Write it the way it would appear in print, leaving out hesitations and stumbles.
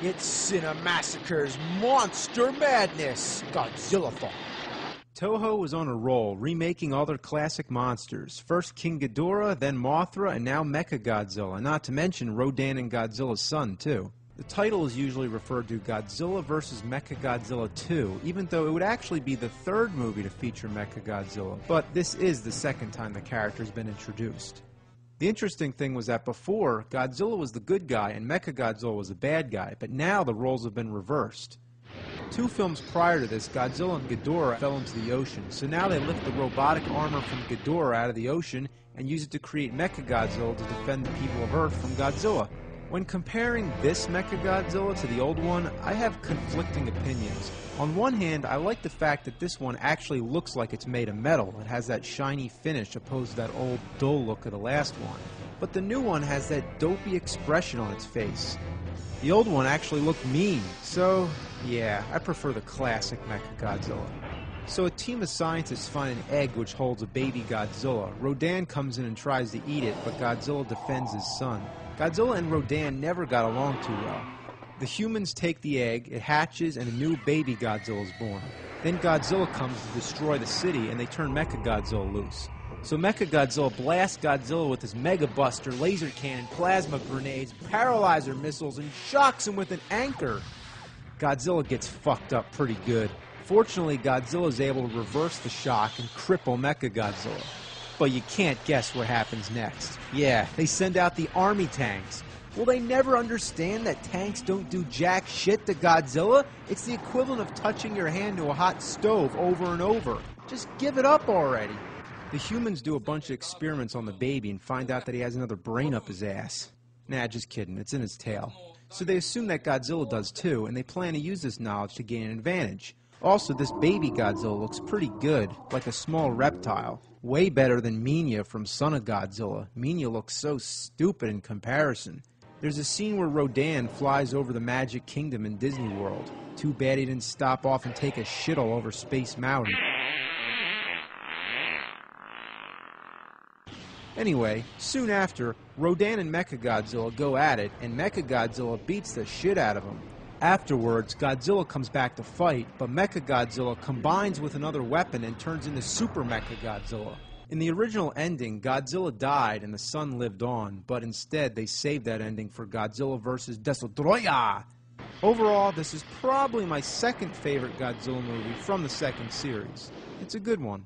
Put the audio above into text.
It's Cinemassacre's Monster Madness Godzilla-thon. Toho was on a roll, remaking all their classic monsters. First King Ghidorah, then Mothra, and now Mechagodzilla, not to mention Rodan and Godzilla's son, too. The title is usually referred to Godzilla vs. Mechagodzilla 2, even though it would actually be the third movie to feature Mechagodzilla, but this is the second time the character's been introduced. The interesting thing was that before, Godzilla was the good guy and Mechagodzilla was the bad guy, but now the roles have been reversed. 2 films prior to this, Godzilla and Ghidorah fell into the ocean, so now they lift the robotic armor from Ghidorah out of the ocean and use it to create Mechagodzilla to defend the people of Earth from Godzilla. When comparing this Mechagodzilla to the old one, I have conflicting opinions. On one hand, I like the fact that this one actually looks like it's made of metal. It has that shiny finish opposed to that old dull look of the last one. But the new one has that dopey expression on its face. The old one actually looked mean, so yeah, I prefer the classic Mechagodzilla. So a team of scientists find an egg which holds a baby Godzilla. Rodan comes in and tries to eat it, but Godzilla defends his son. Godzilla and Rodan never got along too well. The humans take the egg, it hatches, and a new baby Godzilla is born. Then Godzilla comes to destroy the city, and they turn Mechagodzilla loose. So Mechagodzilla blasts Godzilla with his Mega Buster, laser cannon, plasma grenades, paralyzer missiles, and shocks him with an anchor. Godzilla gets fucked up pretty good. Fortunately, Godzilla is able to reverse the shock and cripple Mechagodzilla. But you can't guess what happens next. Yeah, they send out the army tanks. Will they never understand that tanks don't do jack shit to Godzilla? It's the equivalent of touching your hand to a hot stove over and over. Just give it up already. The humans do a bunch of experiments on the baby and find out that he has another brain up his ass. Nah, just kidding, it's in his tail. So they assume that Godzilla does too, and they plan to use this knowledge to gain an advantage. Also, this baby Godzilla looks pretty good, like a small reptile. Way better than Minya from Son of Godzilla. Minya looks so stupid in comparison. There's a scene where Rodan flies over the Magic Kingdom in Disney World. Too bad he didn't stop off and take a shit all over Space Mountain. Anyway, soon after, Rodan and Mechagodzilla go at it, and Mechagodzilla beats the shit out of him. Afterwards, Godzilla comes back to fight, but Mechagodzilla combines with another weapon and turns into Super Mechagodzilla. In the original ending, Godzilla died and the son lived on, but instead they saved that ending for Godzilla vs. Destroya! Overall, this is probably my second favorite Godzilla movie from the second series. It's a good one.